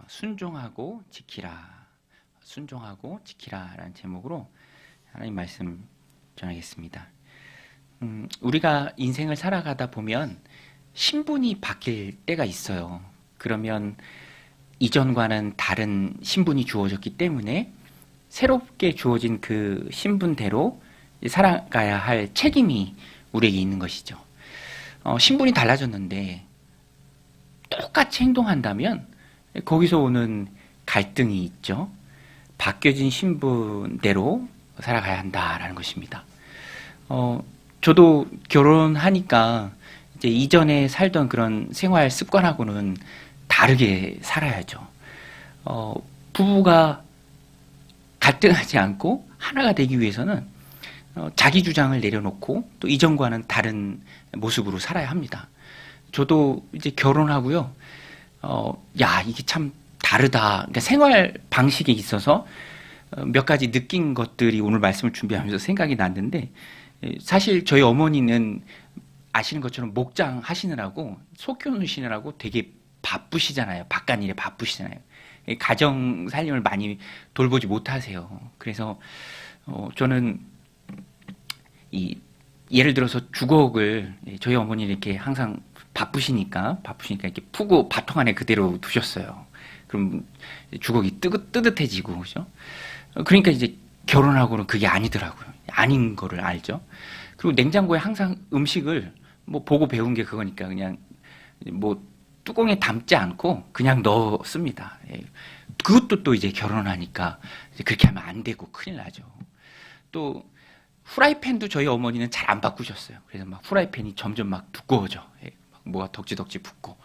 순종하고 지키라, 순종하고 지키라라는 제목으로 하나님 말씀 전하겠습니다. 우리가 인생을 살아가다 보면 신분이 바뀔 때가 있어요. 그러면 이전과는 다른 신분이 주어졌기 때문에 새롭게 주어진 그 신분대로 살아가야 할 책임이 우리에게 있는 것이죠. 신분이 달라졌는데 똑같이 행동한다면 거기서 오는 갈등이 있죠. 바뀌어진 신분대로 살아가야 한다라는 것입니다. 저도 결혼하니까 이제 이전에 살던 그런 생활 습관하고는 다르게 살아야죠. 부부가 갈등하지 않고 하나가 되기 위해서는 자기 주장을 내려놓고 또 이전과는 다른 모습으로 살아야 합니다. 저도 이제 결혼하고요. 이게 참 다르다. 그러니까 생활 방식에 있어서 몇 가지 느낀 것들이 오늘 말씀을 준비하면서 생각이 났는데, 사실 저희 어머니는 아시는 것처럼 목장 하시느라고 소 키우시느라고 되게 바쁘시잖아요. 바깥일에 바쁘시잖아요. 가정 살림을 많이 돌보지 못하세요. 그래서 저는 예를 들어서 주걱을 저희 어머니 이렇게 항상 바쁘시니까 이렇게 푸고 바통 안에 그대로 두셨어요. 그럼 주걱이 뜨뜻해지고, 그죠? 그러니까 이제 결혼하고는 그게 아니더라고요. 아닌 거를 알죠. 그리고 냉장고에 항상 음식을 뭐 보고 배운 게 그거니까 그냥 뭐 뚜껑에 담지 않고 그냥 넣습니다. 그것도 또 이제 결혼하니까 이제 그렇게 하면 안 되고 큰일 나죠. 또 후라이팬도 저희 어머니는 잘 안 바꾸셨어요. 그래서 막 후라이팬이 점점 막 두꺼워져. 뭐가 덕지덕지 붙고.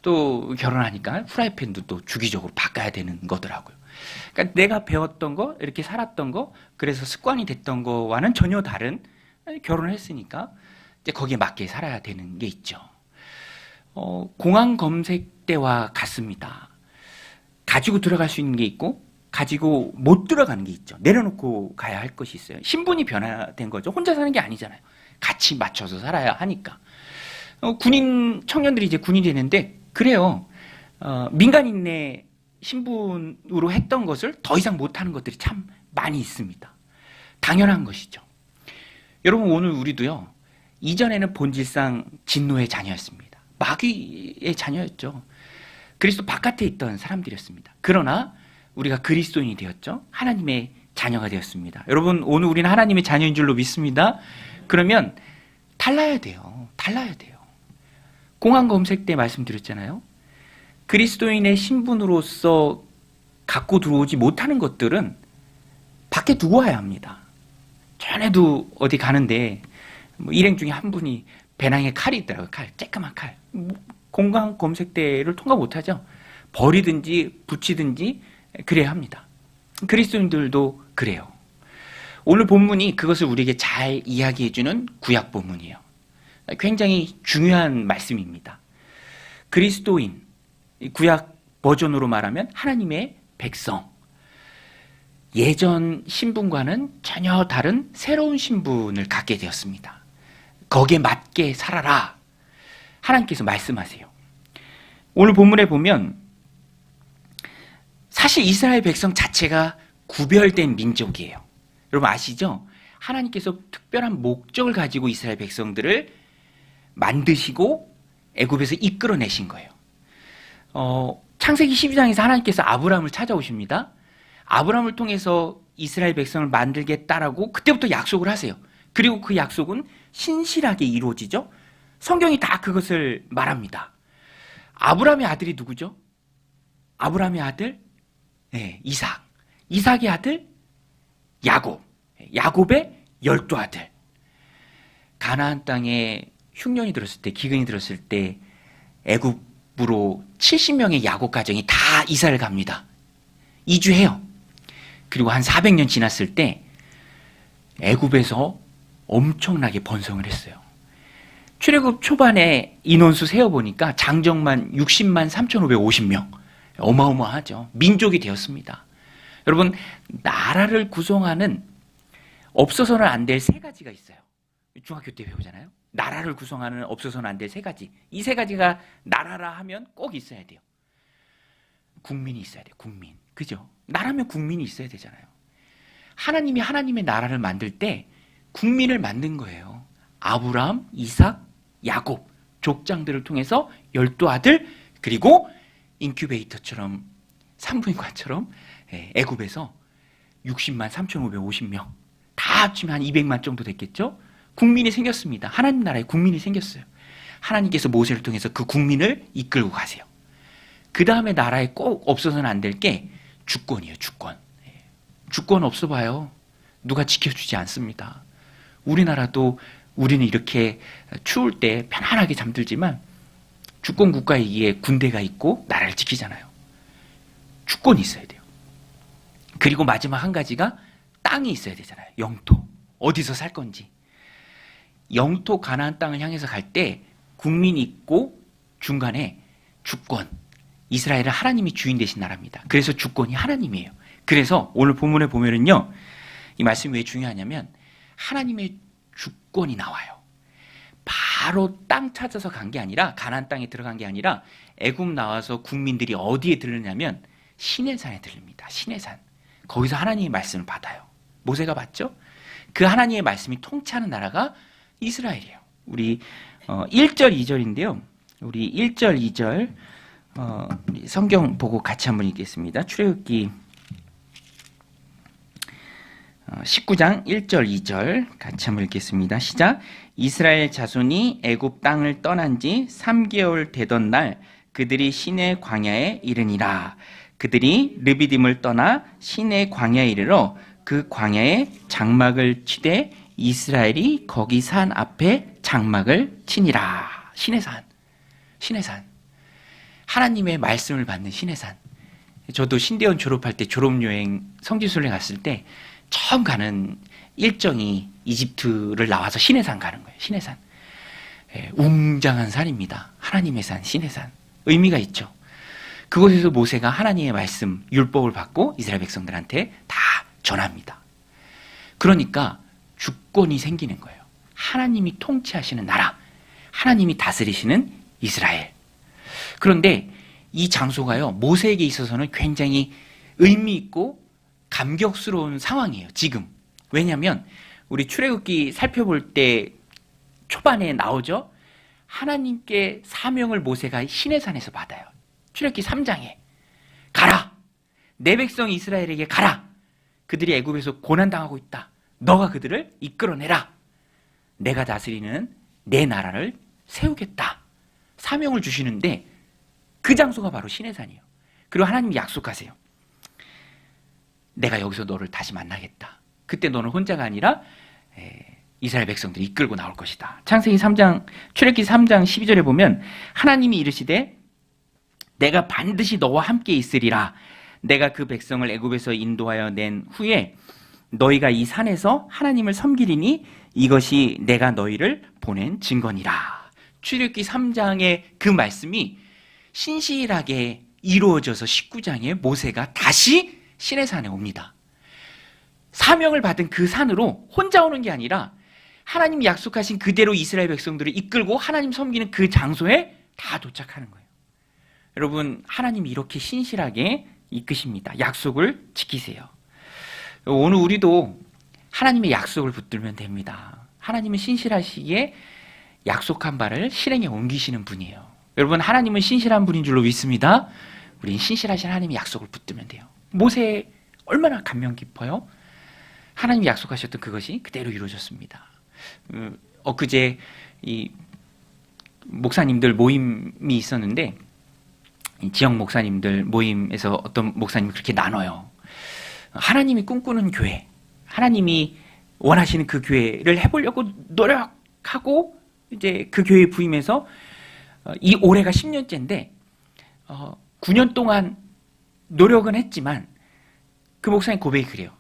또 결혼하니까 후라이팬도 또 주기적으로 바꿔야 되는 거더라고요. 그러니까 내가 배웠던 거, 이렇게 살았던 거, 그래서 습관이 됐던 거와는 전혀 다른, 결혼을 했으니까 이제 거기에 맞게 살아야 되는 게 있죠. 공항 검색 때와 같습니다. 가지고 들어갈 수 있는 게 있고 가지고 못 들어가는 게 있죠. 내려놓고 가야 할 것이 있어요. 신분이 변화된 거죠. 혼자 사는 게 아니잖아요. 같이 맞춰서 살아야 하니까. 군인 청년들이 이제 군인이 되는데 그래요. 민간인의 신분으로 했던 것을 더 이상 못하는 것들이 참 많이 있습니다. 당연한 것이죠. 여러분, 오늘 우리도요, 이전에는 본질상 진노의 자녀였습니다. 마귀의 자녀였죠. 그리스도 바깥에 있던 사람들이었습니다. 그러나 우리가 그리스도인이 되었죠. 하나님의 자녀가 되었습니다. 여러분, 오늘 우리는 하나님의 자녀인 줄로 믿습니다. 그러면 달라야 돼요. 달라야 돼요. 공항 검색 때 말씀드렸잖아요. 그리스도인의 신분으로서 갖고 들어오지 못하는 것들은 밖에 두고 와야 합니다. 전에도 어디 가는데 일행 중에 한 분이 배낭에 칼이 있더라고요. 칼, 쬐끄만 칼. 공항 검색대를 통과 못하죠. 버리든지 붙이든지 그래야 합니다. 그리스도인들도 그래요. 오늘 본문이 그것을 우리에게 잘 이야기해주는 구약 본문이에요. 굉장히 중요한 말씀입니다. 그리스도인, 구약 버전으로 말하면 하나님의 백성, 예전 신분과는 전혀 다른 새로운 신분을 갖게 되었습니다. 거기에 맞게 살아라. 하나님께서 말씀하세요. 오늘 본문에 보면 사실 이스라엘 백성 자체가 구별된 민족이에요. 여러분 아시죠? 하나님께서 특별한 목적을 가지고 이스라엘 백성들을 만드시고 애굽에서 이끌어내신 거예요. 창세기 12장에서 하나님께서 아브라함을 찾아오십니다. 아브라함을 통해서 이스라엘 백성을 만들겠다라고 그때부터 약속을 하세요. 그리고 그 약속은 신실하게 이루어지죠. 성경이 다 그것을 말합니다. 아브라함의 아들이 누구죠? 아브라함의 아들? 네, 이삭. 이삭의 아들? 야곱. 야곱의 12아들. 가나안 땅에 흉년이 들었을 때, 기근이 들었을 때 애굽으로 70명의 야곱 가정이 다 이사를 갑니다. 이주해요. 그리고 한 400년 지났을 때 애굽에서 엄청나게 번성을 했어요. 출애굽 초반에 인원수 세어보니까 장정만 60만 3,550명. 어마어마하죠. 민족이 되었습니다. 여러분, 나라를 구성하는 없어서는 안 될 세 가지가 있어요. 중학교 때 배우잖아요. 나라를 구성하는 없어서는 안 될 세 가지. 이 세 가지가 나라라 하면 꼭 있어야 돼요. 국민이 있어야 돼. 국민. 그죠? 나라면 국민이 있어야 되잖아요. 하나님이 하나님의 나라를 만들 때 국민을 만든 거예요. 아브라함, 이삭, 야곱 족장들을 통해서 12아들 그리고 인큐베이터처럼 산부인과처럼 애굽에서 60만 3,550명 다 합치면 한 200만 정도 됐겠죠? 국민이 생겼습니다. 하나님 나라에 국민이 생겼어요. 하나님께서 모세를 통해서 그 국민을 이끌고 가세요. 그 다음에 나라에 꼭 없어서는 안 될 게 주권이에요. 주권. 주권 없어봐요. 누가 지켜주지 않습니다. 우리나라도 우리는 이렇게 추울 때 편안하게 잠들지만 주권 국가이기에 군대가 있고 나라를 지키잖아요. 주권이 있어야 돼요. 그리고 마지막 한 가지가 땅이 있어야 되잖아요. 영토. 어디서 살 건지. 영토 가나안 땅을 향해서 갈 때 국민이 있고 중간에 주권. 이스라엘은 하나님이 주인 되신 나라입니다. 그래서 주권이 하나님이에요. 그래서 오늘 본문에 보면은요. 이 말씀이 왜 중요하냐면 하나님의 주권이 나와요. 바로 땅 찾아서 간 게 아니라 가나안 땅에 들어간 게 아니라 애굽 나와서 국민들이 어디에 들르냐면 시내산에 들립니다. 시내산. 거기서 하나님의 말씀을 받아요. 모세가 받죠? 그 하나님의 말씀이 통치하는 나라가 이스라엘이에요. 우리 1절 2절인데요. 우리 1절 2절 성경 보고 같이 한번 읽겠습니다. 출애굽기 19장 1절 2절 같이 한번 읽겠습니다. 시작. 이스라엘 자손이 애굽 땅을 떠난 지 3개월 되던 날 그들이 시내 광야에 이르니라. 그들이 르비딤을 떠나 시내 광야에 이르러 그 광야에 장막을 치되 이스라엘이 거기 산 앞에 장막을 치니라. 시내산. 시내산. 하나님의 말씀을 받는 시내산. 저도 신대원 졸업할 때 졸업여행 성지순례 갔을 때 처음 가는 일정이 이집트를 나와서 시내산 가는 거예요. 시내산. 웅장한 산입니다. 하나님의 산, 시내산. 의미가 있죠. 그곳에서 모세가 하나님의 말씀, 율법을 받고 이스라엘 백성들한테 다 전합니다. 그러니까 주권이 생기는 거예요. 하나님이 통치하시는 나라, 하나님이 다스리시는 이스라엘. 그런데 이 장소가요, 모세에게 있어서는 굉장히 의미 있고 감격스러운 상황이에요, 지금. 왜냐하면 우리 출애굽기 살펴볼 때 초반에 나오죠? 하나님께 사명을 모세가 시내산에서 받아요. 출애굽기 3장에 가라! 내 백성 이스라엘에게 가라! 그들이 애굽에서 고난당하고 있다. 너가 그들을 이끌어내라. 내가 다스리는 내 나라를 세우겠다. 사명을 주시는데 그 장소가 바로 시내산이에요. 그리고 하나님이 약속하세요. 내가 여기서 너를 다시 만나겠다. 그때 너는 혼자가 아니라 이스라엘 백성들이 이끌고 나올 것이다. 창세기 3장, 출애굽기 3장 12절에 보면 하나님이 이르시되 내가 반드시 너와 함께 있으리라. 내가 그 백성을 애굽에서 인도하여 낸 후에 너희가 이 산에서 하나님을 섬기리니 이것이 내가 너희를 보낸 증거니라. 출애굽기 3장의 그 말씀이 신실하게 이루어져서 19장에 모세가 다시 시내산에 옵니다. 사명을 받은 그 산으로 혼자 오는 게 아니라 하나님이 약속하신 그대로 이스라엘 백성들을 이끌고 하나님 섬기는 그 장소에 다 도착하는 거예요. 여러분, 하나님이 이렇게 신실하게 이끄십니다. 약속을 지키세요. 오늘 우리도 하나님의 약속을 붙들면 됩니다. 하나님은 신실하시기에 약속한 바를 실행에 옮기시는 분이에요. 여러분, 하나님은 신실한 분인 줄로 믿습니다. 우린 신실하신 하나님의 약속을 붙들면 돼요. 모세 얼마나 감명 깊어요? 하나님이 약속하셨던 그것이 그대로 이루어졌습니다. 엊그제 이 목사님들 모임이 있었는데 지역 목사님들 모임에서 어떤 목사님이 그렇게 나눠요. 하나님이 꿈꾸는 교회, 하나님이 원하시는 그 교회를 해보려고 노력하고 이제 그 교회에 부임해서 이 올해가 10년째인데 9년 동안 노력은 했지만 그 목사님 고백이 그래요.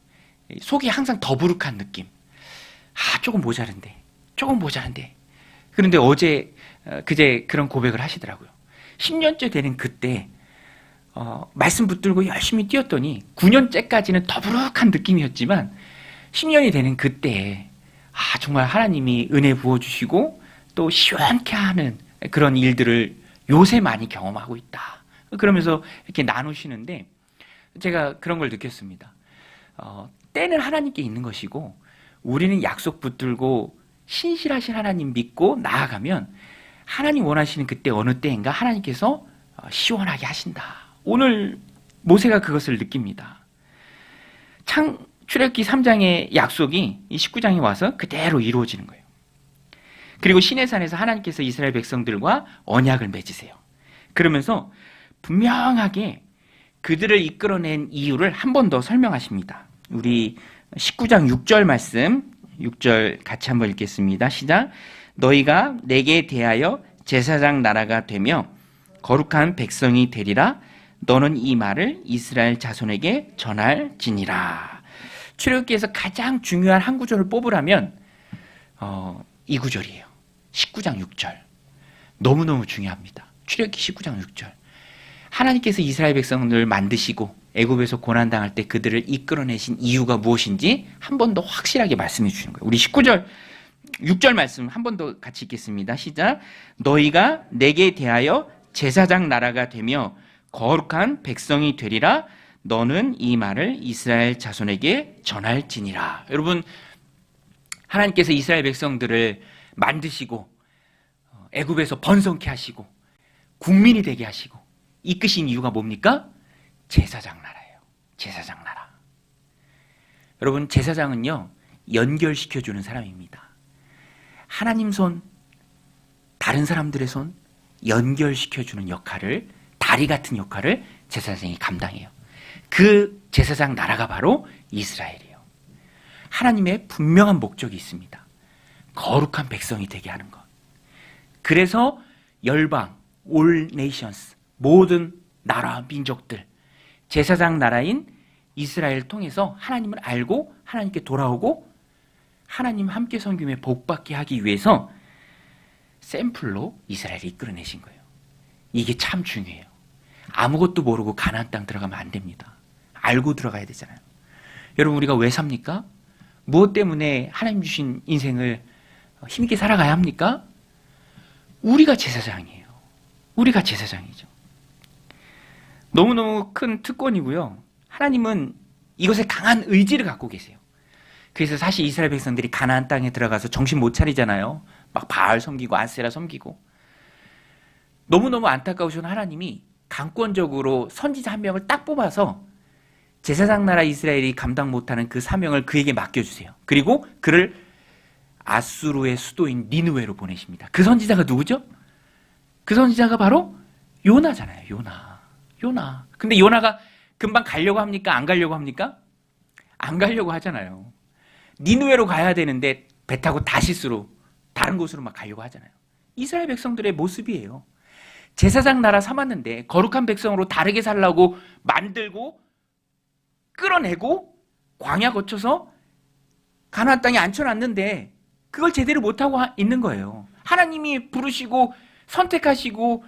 속이 항상 더부룩한 느낌. 조금 모자른데. 그런데 그제 그런 고백을 하시더라고요. 10년째 되는 그때 말씀 붙들고 열심히 뛰었더니 9년째까지는 더부룩한 느낌이었지만 10년이 되는 그때 정말 하나님이 은혜 부어주시고 또 시원케 하는 그런 일들을 요새 많이 경험하고 있다. 그러면서 이렇게 나누시는데 제가 그런 걸 느꼈습니다. 때는 하나님께 있는 것이고 우리는 약속 붙들고 신실하신 하나님 믿고 나아가면 하나님 원하시는 그때 어느 때인가 하나님께서 시원하게 하신다. 오늘 모세가 그것을 느낍니다. 출애굽기 3장의 약속이 이 19장에 와서 그대로 이루어지는 거예요. 그리고 시내산에서 하나님께서 이스라엘 백성들과 언약을 맺으세요. 그러면서 분명하게 그들을 이끌어낸 이유를 한 번 더 설명하십니다. 우리 19장 6절 말씀 6절 같이 한번 읽겠습니다. 시작. 너희가 내게 대하여 제사장 나라가 되며 거룩한 백성이 되리라. 너는 이 말을 이스라엘 자손에게 전할지니라. 출애굽기에서 가장 중요한 한 구절을 뽑으라면 이 구절이에요. 19장 6절. 너무너무 중요합니다. 출애굽기 19장 6절. 하나님께서 이스라엘 백성들을 만드시고 애굽에서 고난당할 때 그들을 이끌어내신 이유가 무엇인지 한 번 더 확실하게 말씀해 주시는 거예요. 우리 19절 6절 말씀 한 번 더 같이 읽겠습니다. 시작. 너희가 내게 대하여 제사장 나라가 되며 거룩한 백성이 되리라. 너는 이 말을 이스라엘 자손에게 전할지니라. 여러분, 하나님께서 이스라엘 백성들을 만드시고 애굽에서 번성케 하시고 국민이 되게 하시고 이끄신 이유가 뭡니까? 제사장 나라예요. 제사장 나라. 여러분, 제사장은요, 연결시켜주는 사람입니다. 하나님 손, 다른 사람들의 손, 연결시켜주는 역할을, 다리 같은 역할을 제사장이 감당해요. 그 제사장 나라가 바로 이스라엘이에요. 하나님의 분명한 목적이 있습니다. 거룩한 백성이 되게 하는 것. 그래서 열방, all nations, 모든 나라, 민족들, 제사장 나라인 이스라엘을 통해서 하나님을 알고 하나님께 돌아오고 하나님 함께 섬김에 복받게 하기 위해서 샘플로 이스라엘을 이끌어내신 거예요. 이게 참 중요해요. 아무것도 모르고 가나안 땅 들어가면 안 됩니다. 알고 들어가야 되잖아요. 여러분, 우리가 왜 삽니까? 무엇 때문에 하나님 주신 인생을 힘있게 살아가야 합니까? 우리가 제사장이에요. 우리가 제사장이죠. 너무너무 큰 특권이고요. 하나님은 이것에 강한 의지를 갖고 계세요. 그래서 사실 이스라엘 백성들이 가나안 땅에 들어가서 정신 못 차리잖아요. 막 바알 섬기고 아세라 섬기고. 너무너무 안타까우신 하나님이 강권적으로 선지자 한 명을 딱 뽑아서 제사장 나라 이스라엘이 감당 못하는 그 사명을 그에게 맡겨주세요. 그리고 그를 아수르의 수도인 니느웨로 보내십니다. 그 선지자가 누구죠? 그 선지자가 바로 요나잖아요. 요나. 근데 요나가 금방 가려고 합니까? 안 가려고 합니까? 안 가려고 하잖아요. 니느웨로 가야 되는데 배 타고 다시스로 다른 곳으로 막 가려고 하잖아요. 이스라엘 백성들의 모습이에요. 제사장 나라 삼았는데 거룩한 백성으로 다르게 살라고 만들고 끌어내고 광야 거쳐서 가나안 땅에 앉혀놨는데 그걸 제대로 못하고 있는 거예요. 하나님이 부르시고 선택하시고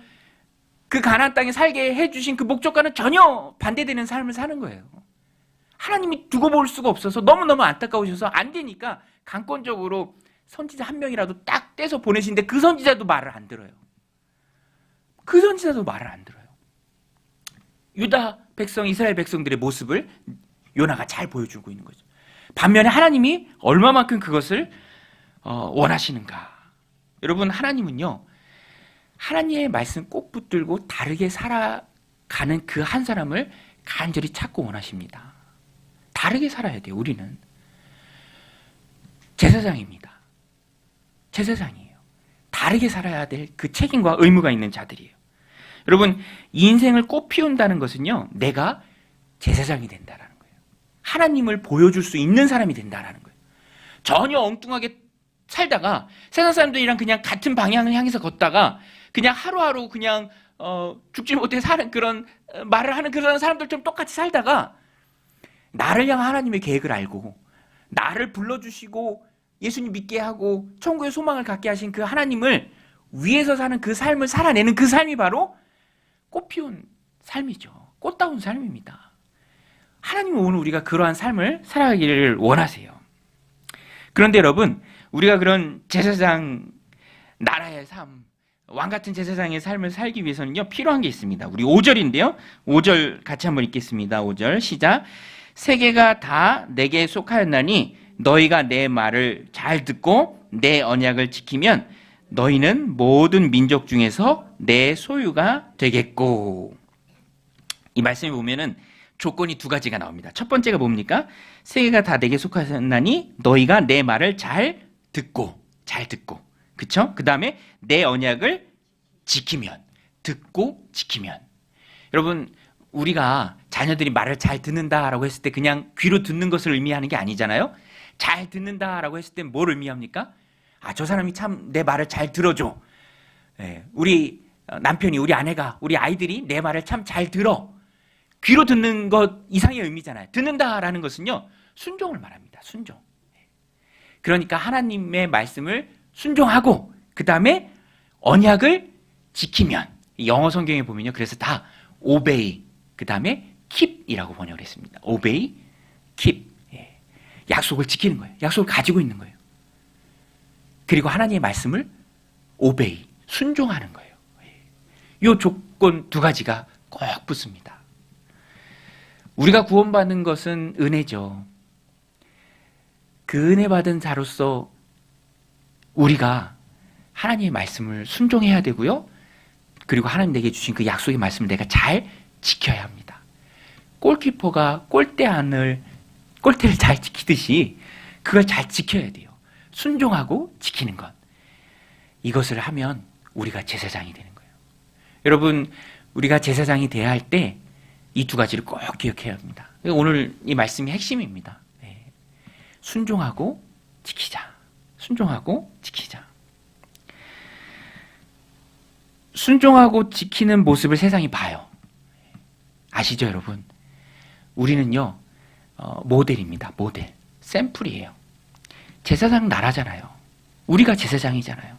그 가나안 땅에 살게 해주신 그 목적과는 전혀 반대되는 삶을 사는 거예요. 하나님이 두고 볼 수가 없어서 너무너무 안타까우셔서 안 되니까 강권적으로 선지자 한 명이라도 딱 떼서 보내시는데 그 선지자도 말을 안 들어요. 그 선지자도 말을 안 들어요. 유다 백성, 이스라엘 백성들의 모습을 요나가 잘 보여주고 있는 거죠. 반면에 하나님이 얼마만큼 그것을 원하시는가. 여러분, 하나님은요, 하나님의 말씀 꼭 붙들고 다르게 살아가는 그 한 사람을 간절히 찾고 원하십니다. 다르게 살아야 돼요. 우리는 제사장입니다. 제사장이에요. 다르게 살아야 될 그 책임과 의무가 있는 자들이에요. 여러분, 인생을 꽃 피운다는 것은요, 내가 제사장이 된다라는 거예요. 하나님을 보여줄 수 있는 사람이 된다라는 거예요. 전혀 엉뚱하게 살다가 세상 사람들이랑 그냥 같은 방향을 향해서 걷다가 그냥 하루하루 그냥 죽지 못해 사는 그런 말을 하는 그런 사람들처럼 똑같이 살다가 나를 향한 하나님의 계획을 알고 나를 불러주시고 예수님 믿게 하고 천국의 소망을 갖게 하신 그 하나님을 위해서 사는 그 삶을 살아내는 그 삶이 바로 꽃피운 삶이죠. 꽃다운 삶입니다. 하나님은 오늘 우리가 그러한 삶을 살아가기를 원하세요. 그런데 여러분, 우리가 그런 제사장 나라의 삶, 왕 같은 제사장의 삶을 살기 위해서는요, 필요한 게 있습니다. 우리 5절인데요. 5절 같이 한번 읽겠습니다. 5절 시작. 세계가 다 내게 속하였나니 너희가 내 말을 잘 듣고 내 언약을 지키면 너희는 모든 민족 중에서 내 소유가 되겠고. 이 말씀에 보면은 조건이 두 가지가 나옵니다. 첫 번째가 뭡니까? 세계가 다 내게 속하였나니 너희가 내 말을 잘 듣고. 그쵸? 그 다음에 내 언약을 지키면, 듣고 지키면. 여러분, 우리가 자녀들이 말을 잘 듣는다라고 했을 때 그냥 귀로 듣는 것을 의미하는 게 아니잖아요. 잘 듣는다라고 했을 때 뭘 의미합니까? 아, 저 사람이 참 내 말을 잘 들어줘. 우리 남편이, 우리 아내가, 우리 아이들이 내 말을 참 잘 들어. 귀로 듣는 것 이상의 의미잖아요. 듣는다라는 것은요, 순종을 말합니다. 순종. 그러니까 하나님의 말씀을 순종하고 그 다음에 언약을 지키면, 영어 성경에 보면요, 그래서 다 obey, 그 다음에 keep이라고 번역을 했습니다. obey, keep. 약속을 지키는 거예요. 약속을 가지고 있는 거예요. 그리고 하나님의 말씀을 obey, 순종하는 거예요. 이 조건 두 가지가 꼭 붙습니다. 우리가 구원받는 것은 은혜죠. 그 은혜 받은 자로서 우리가 하나님의 말씀을 순종해야 되고요. 그리고 하나님 내게 주신 그 약속의 말씀을 내가 잘 지켜야 합니다. 골키퍼가 골대를 잘 지키듯이 그걸 잘 지켜야 돼요. 순종하고 지키는 것. 이것을 하면 우리가 제사장이 되는 거예요. 여러분, 우리가 제사장이 돼야 할 때 이 두 가지를 꼭 기억해야 합니다. 오늘 이 말씀이 핵심입니다. 순종하고 지키자. 순종하고 지키자. 순종하고 지키는 모습을 세상이 봐요. 아시죠, 여러분? 우리는요, 모델입니다. 모델. 샘플이에요. 제사장 나라잖아요. 우리가 제사장이잖아요.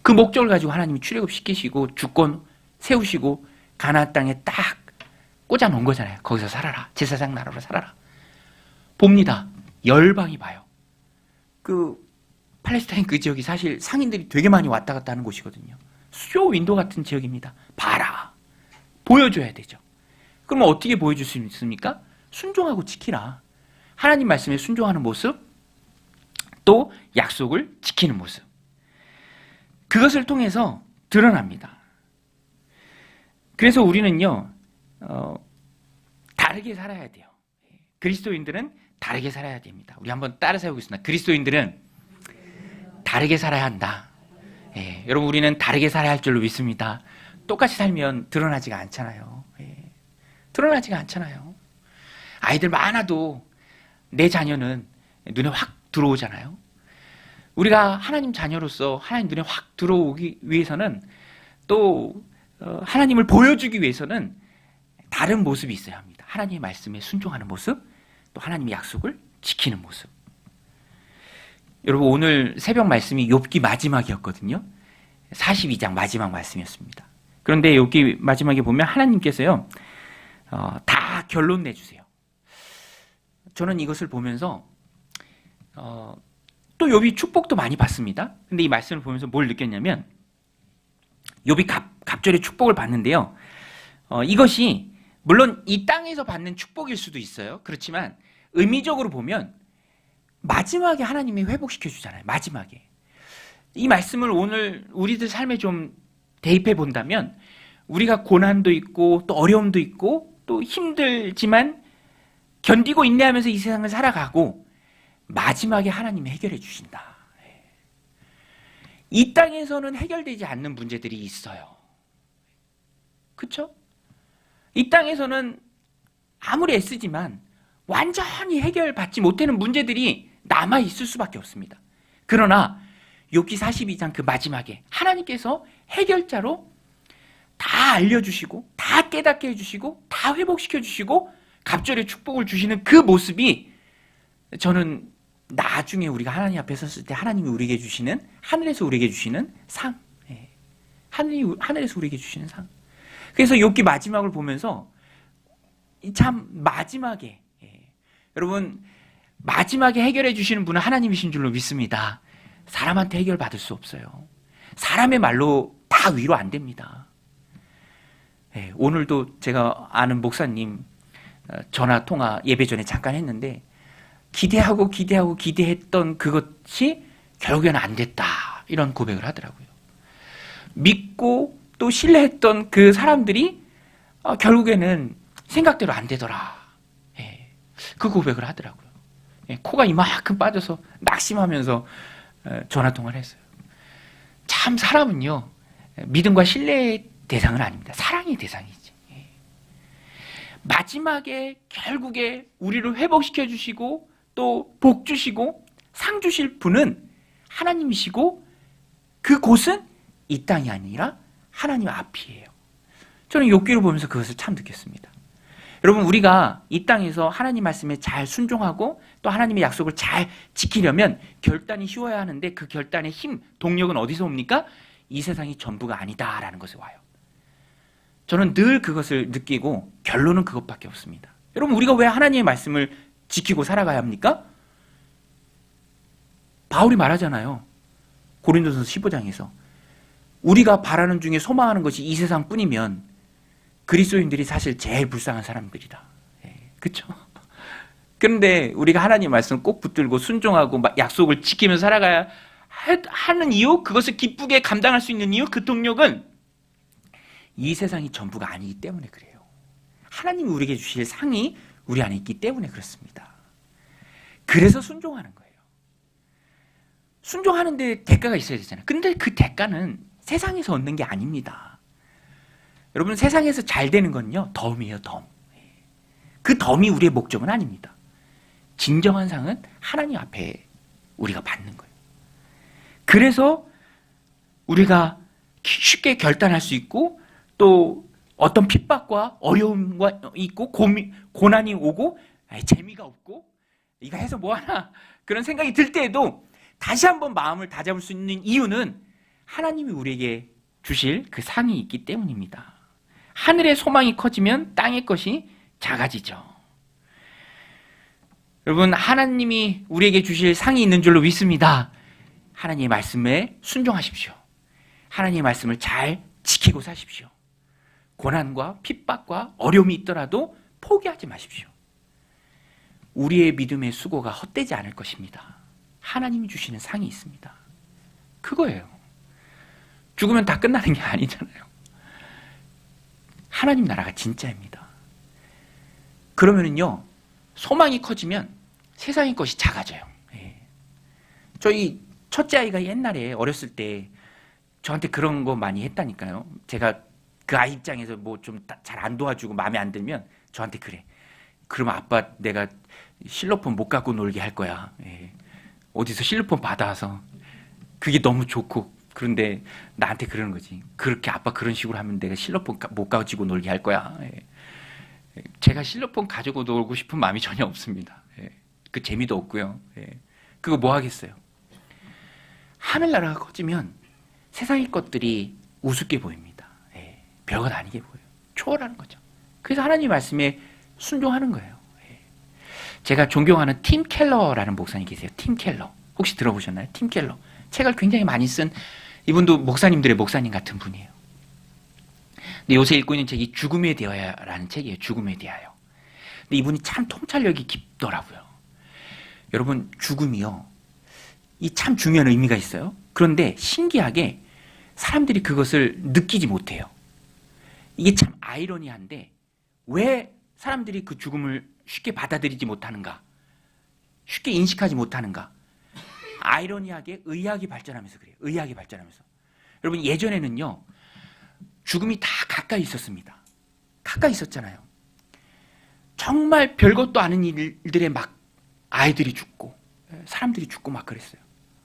그 목적을 가지고 하나님이 출애굽시키시고 주권 세우시고 가나안 땅에 딱 꽂아 놓은 거잖아요. 거기서 살아라. 제사장 나라로 살아라. 봅니다. 열방이 봐요. 그 팔레스타인 그 지역이 사실 상인들이 되게 많이 왔다 갔다 하는 곳이거든요. 쇼 윈도 같은 지역입니다. 봐라. 보여줘야 되죠. 그러면 어떻게 보여줄 수 있습니까? 순종하고 지키라. 하나님 말씀에 순종하는 모습, 또 약속을 지키는 모습. 그것을 통해서 드러납니다. 그래서 우리는요, 다르게 살아야 돼요. 그리스도인들은 다르게 살아야 됩니다. 우리 한번 따라 세우겠습니다. 그리스도인들은 다르게 살아야 한다. 여러분, 우리는 다르게 살아야 할 줄로 믿습니다. 똑같이 살면 드러나지가 않잖아요. 드러나지가 않잖아요. 아이들 많아도 내 자녀는 눈에 확 들어오잖아요. 우리가 하나님 자녀로서 하나님 눈에 확 들어오기 위해서는 또 하나님을 보여주기 위해서는 다른 모습이 있어야 합니다. 하나님의 말씀에 순종하는 모습, 또 하나님의 약속을 지키는 모습. 여러분, 오늘 새벽 말씀이 욥기 마지막이었거든요. 42장 마지막 말씀이었습니다. 그런데 욥기 마지막에 보면 하나님께서요, 다 결론 내주세요. 저는 이것을 보면서 또 욥이 축복도 많이 받습니다. 근데 이 말씀을 보면서 뭘 느꼈냐면, 욥이 갑절의 축복을 받는데요. 이것이 물론 이 땅에서 받는 축복일 수도 있어요. 그렇지만 의미적으로 보면 마지막에 하나님이 회복시켜 주잖아요. 마지막에. 이 말씀을 오늘 우리들 삶에 좀 대입해 본다면, 우리가 고난도 있고 또 어려움도 있고 또 힘들지만 견디고 인내하면서 이 세상을 살아가고 마지막에 하나님이 해결해 주신다. 이 땅에서는 해결되지 않는 문제들이 있어요. 그렇죠? 이 땅에서는 아무리 애쓰지만 완전히 해결받지 못하는 문제들이 남아 있을 수밖에 없습니다. 그러나 욥기 42장 그 마지막에 하나님께서 해결자로 다 알려주시고 다 깨닫게 해주시고 다 회복시켜주시고 갑절의 축복을 주시는 그 모습이, 저는 나중에 우리가 하나님 앞에 섰을 때 하나님이 우리에게 주시는, 하늘에서 우리에게 주시는 상, 하늘에서 우리에게 주시는 상. 그래서 욥기 마지막을 보면서 참 마지막에, 여러분, 마지막에 해결해 주시는 분은 하나님이신 줄로 믿습니다. 사람한테 해결받을 수 없어요. 사람의 말로 다 다 위로 안 됩니다. 예, 오늘도 제가 아는 목사님 전화 통화 예배 전에 잠깐 했는데 기대했던 그것이 결국에는 안 됐다, 이런 고백을 하더라고요. 믿고 또 신뢰했던 그 사람들이 결국에는 생각대로 안 되더라. 예, 그 고백을 하더라고요. 예, 코가 이만큼 빠져서 낙심하면서 전화 통화를 했어요. 참 사람은요, 믿음과 신뢰의 대상은 아닙니다. 사랑의 대상이지. 예. 마지막에 결국에 우리를 회복시켜 주시고 또 복 주시고 상 주실 분은 하나님이시고, 그곳은 이 땅이 아니라 하나님 앞이에요. 저는 욥기를 보면서 그것을 참 느꼈습니다. 여러분, 우리가 이 땅에서 하나님 말씀에 잘 순종하고 또 하나님의 약속을 잘 지키려면 결단이 쉬워야 하는데, 그 결단의 힘, 동력은 어디서 옵니까? 이 세상이 전부가 아니다라는 것에 와요. 저는 늘 그것을 느끼고 결론은 그것밖에 없습니다. 여러분, 우리가 왜 하나님의 말씀을 지키고 살아가야 합니까? 바울이 말하잖아요. 고린도전서 15장에서 우리가 바라는 중에 소망하는 것이 이 세상뿐이면 그리스도인들이 사실 제일 불쌍한 사람들이다. 예, 그렇죠? 그런데 우리가 하나님 말씀 꼭 붙들고 순종하고 약속을 지키면서 살아가야 하는 이유, 그것을 기쁘게 감당할 수 있는 이유, 그 동력은 이 세상이 전부가 아니기 때문에 그래요. 하나님이 우리에게 주실 상이 우리 안에 있기 때문에 그렇습니다. 그래서 순종하는 거예요. 순종하는데 대가가 있어야 되잖아요. 근데 그 대가는 세상에서 얻는 게 아닙니다. 여러분, 세상에서 잘 되는 건요, 덤이에요, 덤. 그 덤이 우리의 목적은 아닙니다. 진정한 상은 하나님 앞에 우리가 받는 거예요. 그래서 우리가 쉽게 결단할 수 있고, 또 어떤 핍박과 어려움과 있고 고난이 오고 재미가 없고 이거 해서 뭐하나 그런 생각이 들 때에도 다시 한번 마음을 다잡을 수 있는 이유는 하나님이 우리에게 주실 그 상이 있기 때문입니다. 하늘의 소망이 커지면 땅의 것이 작아지죠. 여러분, 하나님이 우리에게 주실 상이 있는 줄로 믿습니다. 하나님의 말씀에 순종하십시오. 하나님의 말씀을 잘 지키고 사십시오. 고난과 핍박과 어려움이 있더라도 포기하지 마십시오. 우리의 믿음의 수고가 헛되지 않을 것입니다. 하나님이 주시는 상이 있습니다. 그거예요. 죽으면 다 끝나는 게 아니잖아요. 하나님 나라가 진짜입니다. 그러면은요, 소망이 커지면 세상의 것이 작아져요. 예. 저희 첫째 아이가 옛날에 어렸을 때 저한테 그런 거 많이 했다니까요. 제가 그 아이 입장에서 뭐 좀 잘 안 도와주고 마음에 안 들면 저한테 그래. 그러면 아빠 내가 실로폰 못 갖고 놀게 할 거야. 예. 어디서 실로폰 받아와서 그게 너무 좋고, 그런데 나한테 그러는 거지. 그렇게 아빠 그런 식으로 하면 내가 실로폰 못 가지고 놀게 할 거야. 예. 제가 실로폰 가지고 놀고 싶은 마음이 전혀 없습니다. 예. 그 재미도 없고요. 예. 그거 뭐 하겠어요. 하늘나라가 커지면 세상의 것들이 우습게 보입니다. 예. 별것 아니게 보여요. 초월하는 거죠. 그래서 하나님 말씀에 순종하는 거예요. 예. 제가 존경하는 팀 켈러라는 목사님 계세요. 팀 켈러. 혹시 들어보셨나요? 팀 켈러. 책을 굉장히 많이 쓴, 이분도 목사님들의 목사님 같은 분이에요. 근데 요새 읽고 있는 책이 죽음에 대하여라는 책이에요. 죽음에 대하여. 근데 이분이 참 통찰력이 깊더라고요. 여러분, 죽음이요, 이 참 중요한 의미가 있어요. 그런데 신기하게 사람들이 그것을 느끼지 못해요. 이게 참 아이러니한데 왜 사람들이 그 죽음을 쉽게 받아들이지 못하는가, 쉽게 인식하지 못하는가. 아이러니하게 의학이 발전하면서 그래요. 의학이 발전하면서. 여러분, 예전에는요, 죽음이 다 가까이 있었습니다. 가까이 있었잖아요. 정말 별것도 아닌 일들에 막 아이들이 죽고 사람들이 죽고 막 그랬어요.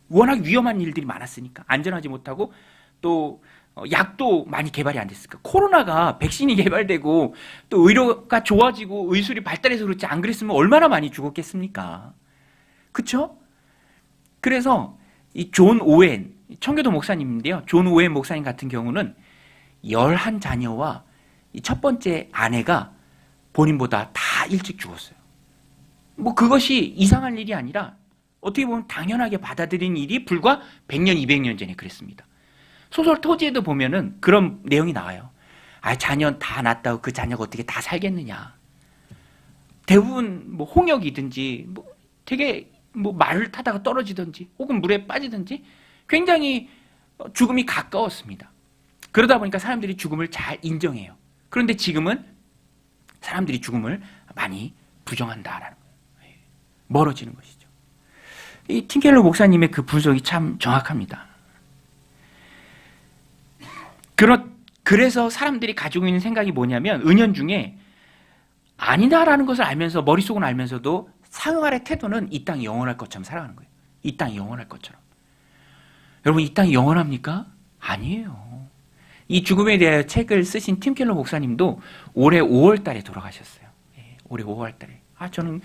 워낙 위험한 일들이 많았으니까, 안전하지 못하고 또 약도 많이 개발이 안 됐으니까. 코로나가 백신이 개발되고 또 의료가 좋아지고 의술이 발달해서 그렇지, 안 그랬으면 얼마나 많이 죽었겠습니까? 그렇죠? 그래서 이 존 오웬, 청교도 목사님인데요. 존 오웬 목사님 같은 경우는 11자녀와 이 첫 번째 아내가 본인보다 다 일찍 죽었어요. 뭐 그것이 이상한 일이 아니라 어떻게 보면 당연하게 받아들인 일이 불과 100년, 200년 전에 그랬습니다. 소설 토지에도 보면은 그런 내용이 나와요. 아, 자녀 다 낳았다고 그 자녀가 어떻게 다 살겠느냐. 대부분 뭐 홍역이든지 뭐 되게 뭐 말을 타다가 떨어지든지 혹은 물에 빠지든지 굉장히 죽음이 가까웠습니다. 그러다 보니까 사람들이 죽음을 잘 인정해요. 그런데 지금은 사람들이 죽음을 많이 부정한다라는 거예요. 멀어지는 것이죠. 이 팀켈러 목사님의 그 분석이 참 정확합니다. 그래서 사람들이 가지고 있는 생각이 뭐냐면 은연중에 아니다라는 것을 알면서 머릿속은 알면서도 상응할의 태도는 이 땅이 영원할 것처럼 살아가는 거예요. 이 땅이 영원할 것처럼. 여러분 이 땅이 영원합니까? 아니에요. 이 죽음에 대하여 책을 쓰신 팀켈러 목사님도 올해 5월 달에 돌아가셨어요. 올해 5월 달에. 저는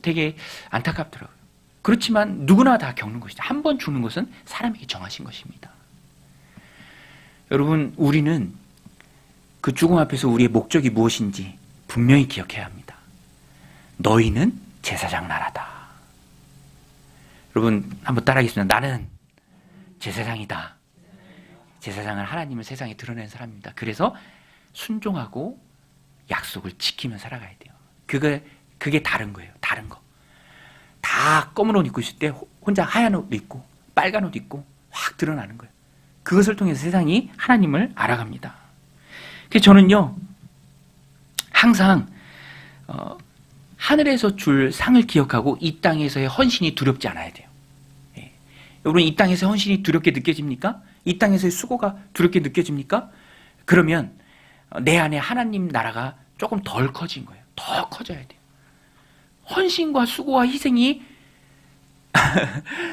되게 안타깝더라고요. 그렇지만 누구나 다 겪는 것이죠. 한 번 죽는 것은 사람에게 정하신 것입니다. 여러분 우리는 그 죽음 앞에서 우리의 목적이 무엇인지 분명히 기억해야 합니다. 너희는 제사장 나라다. 여러분 한번 따라하겠습니다. 나는 제사장이다. 제사장은 하나님을 세상에 드러낸 사람입니다. 그래서 순종하고 약속을 지키며 살아가야 돼요. 그게 다른 거예요. 다른 거. 다 검은 옷 입고 있을 때 혼자 하얀 옷 입고 빨간 옷 입고 확 드러나는 거예요. 그것을 통해서 세상이 하나님을 알아갑니다. 그래서 저는요 항상 하늘에서 줄 상을 기억하고 이 땅에서의 헌신이 두렵지 않아야 돼요. 여러분 이 땅에서의 헌신이 두렵게 느껴집니까? 이 땅에서의 수고가 두렵게 느껴집니까? 그러면 내 안에 하나님 나라가 조금 덜 커진 거예요. 더 커져야 돼요. 헌신과 수고와 희생이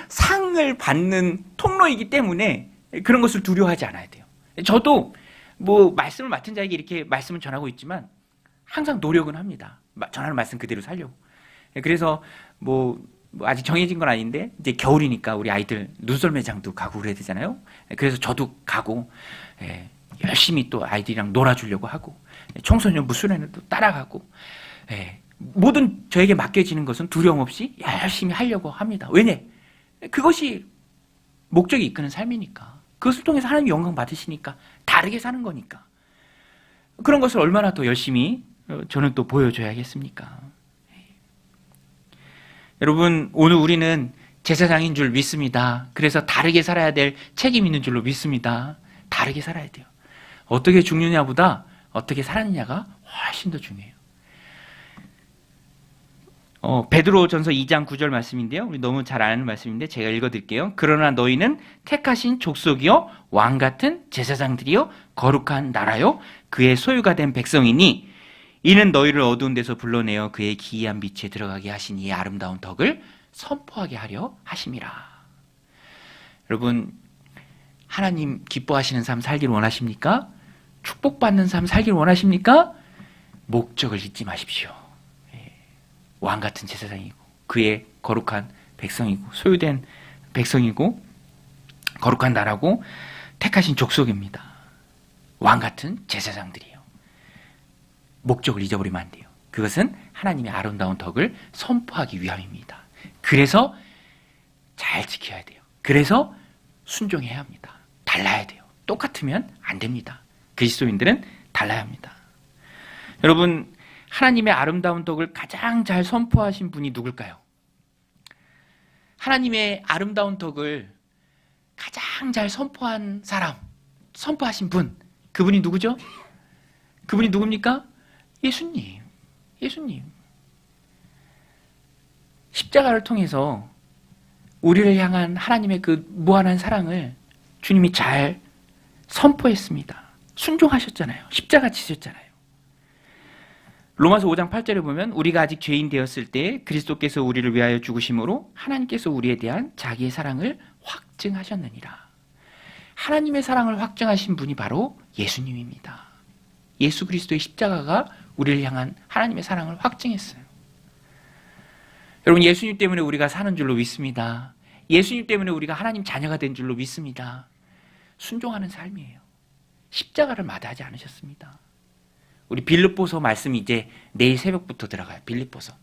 상을 받는 통로이기 때문에 그런 것을 두려워하지 않아야 돼요. 저도 뭐 말씀을 맡은 자에게 이렇게 말씀을 전하고 있지만 항상 노력은 합니다. 전하는 말씀 그대로 살려고. 그래서 뭐 아직 정해진 건 아닌데 이제 겨울이니까 우리 아이들 눈썰 매장도 가고 그래야 되잖아요. 그래서 저도 가고 열심히 또 아이들이랑 놀아주려고 하고 청소년부 수련회도 따라가고 모든 저에게 맡겨지는 것은 두려움 없이 열심히 하려고 합니다. 왜냐? 그것이 목적이 이끄는 삶이니까. 그것을 통해서 하나님 영광 받으시니까 다르게 사는 거니까. 그런 것을 얼마나 더 열심히 저는 또 보여줘야겠습니까? 여러분 오늘 우리는 제사장인 줄 믿습니다. 그래서 다르게 살아야 될 책임 있는 줄로 믿습니다. 다르게 살아야 돼요. 어떻게 죽느냐보다 어떻게 살았느냐가 훨씬 더 중요해요. 베드로전서 2장 9절 말씀인데요. 우리 너무 잘 아는 말씀인데 제가 읽어드릴게요. 그러나 너희는 택하신 족속이요 왕 같은 제사장들이요 거룩한 나라요 그의 소유가 된 백성이니 이는 너희를 어두운 데서 불러내어 그의 기이한 빛에 들어가게 하신 이 아름다운 덕을 선포하게 하려 하심이라. 여러분 하나님 기뻐하시는 삶 살기를 원하십니까? 축복받는 삶 살기를 원하십니까? 목적을 잊지 마십시오. 왕 같은 제사장이고 그의 거룩한 백성이고 소유된 백성이고 거룩한 나라고 택하신 족속입니다. 왕 같은 제사장들이에요. 목적을 잊어버리면 안 돼요. 그것은 하나님의 아름다운 덕을 선포하기 위함입니다. 그래서 잘 지켜야 돼요. 그래서 순종해야 합니다. 달라야 돼요. 똑같으면 안 됩니다. 그리스도인들은 달라야 합니다. 여러분 하나님의 아름다운 덕을 가장 잘 선포하신 분이 누굴까요? 하나님의 아름다운 덕을 가장 잘 선포한 사람, 선포하신 분, 그분이 누구죠? 그분이 누굽니까? 예수님. 예수님. 십자가를 통해서 우리를 향한 하나님의 그 무한한 사랑을 주님이 잘 선포했습니다. 순종하셨잖아요. 십자가 지셨잖아요. 로마서 5장 8절에 보면 우리가 아직 죄인 되었을 때 그리스도께서 우리를 위하여 죽으심으로 하나님께서 우리에 대한 자기의 사랑을 확증하셨느니라. 하나님의 사랑을 확증하신 분이 바로 예수님입니다. 예수 그리스도의 십자가가 우리를 향한 하나님의 사랑을 확증했어요. 여러분 예수님 때문에 우리가 사는 줄로 믿습니다. 예수님 때문에 우리가 하나님 자녀가 된 줄로 믿습니다. 순종하는 삶이에요. 십자가를 마다하지 않으셨습니다. 우리 빌립보서 말씀이 이제 내일 새벽부터 들어가요. 빌립보서.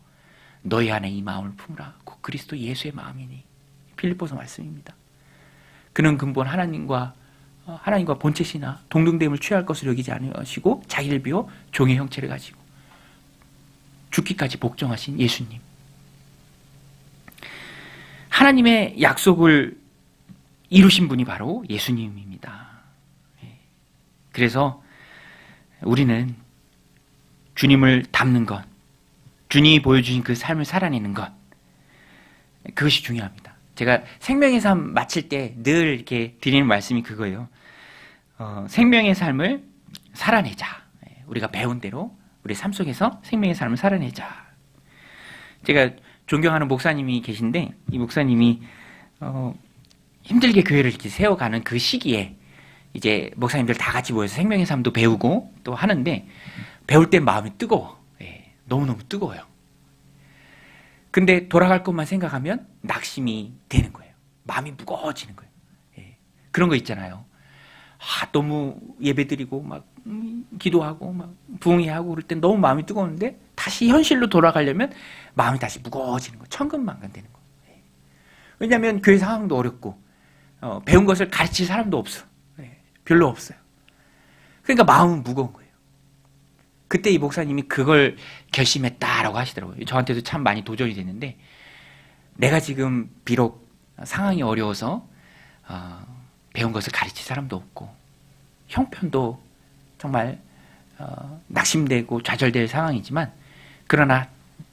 너희 안에 이 마음을 품으라. 곧 그리스도 예수의 마음이니. 빌립보서 말씀입니다. 그는 근본 하나님과 하나님과 본체시나 동등됨을 취할 것으로 여기지 않으시고 자기를 비워 종의 형체를 가지고 죽기까지 복종하신 예수님. 하나님의 약속을 이루신 분이 바로 예수님입니다. 그래서 우리는 주님을 닮는 것, 주님이 보여주신 그 삶을 살아내는 것, 그것이 중요합니다. 제가 생명의 삶 마칠 때 늘 이렇게 드리는 말씀이 그거예요. 생명의 삶을 살아내자. 우리가 배운 대로 우리 삶 속에서 생명의 삶을 살아내자. 제가 존경하는 목사님이 계신데 이 목사님이 힘들게 교회를 이렇게 세워가는 그 시기에 이제 목사님들 다 같이 모여서 생명의 삶도 배우고 또 하는데 배울 땐 마음이 뜨거워. 너무너무 뜨거워요. 근데 돌아갈 것만 생각하면 낙심이 되는 거예요. 마음이 무거워지는 거예요. 그런 거 있잖아요. 너무 예배드리고 막 기도하고 막 부흥회하고 그럴 땐 너무 마음이 뜨거운데 다시 현실로 돌아가려면 마음이 다시 무거워지는 거예요. 천근만근 되는 거예요. 왜냐하면 교회 상황도 어렵고 배운 것을 가르칠 사람도 없어. 별로 없어요. 그러니까 마음은 무거운 거예요. 그때 이 목사님이 그걸 결심했다라고 하시더라고요. 저한테도 참 많이 도전이 됐는데 내가 지금 비록 상황이 어려워서 배운 것을 가르칠 사람도 없고 형편도 정말 낙심되고 좌절될 상황이지만 그러나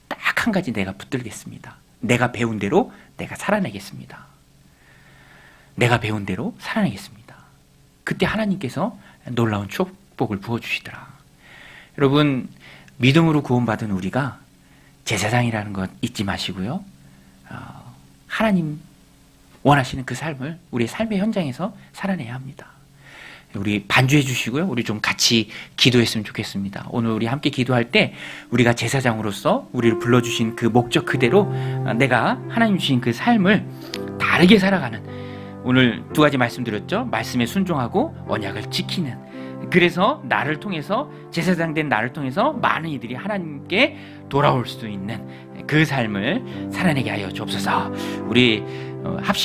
딱 한 가지 내가 붙들겠습니다. 내가 배운 대로 내가 살아내겠습니다. 내가 배운 대로 살아내겠습니다. 그때 하나님께서 놀라운 축복을 부어주시더라. 여러분, 믿음으로 구원받은 우리가 제사장이라는 것 잊지 마시고요. 하나님 원하시는 그 삶을 우리의 삶의 현장에서 살아내야 합니다. 우리 반주해 주시고요. 우리 좀 같이 기도했으면 좋겠습니다. 오늘 우리 함께 기도할 때 우리가 제사장으로서 우리를 불러주신 그 목적 그대로 내가 하나님 주신 그 삶을 다르게 살아가는, 오늘 두 가지 말씀드렸죠. 말씀에 순종하고 언약을 지키는, 그래서 나를 통해서, 제사장 된 나를 통해서 많은 이들이 하나님께 돌아올 수 있는 그 삶을 살아내게 하여 주옵소서. 우리 합심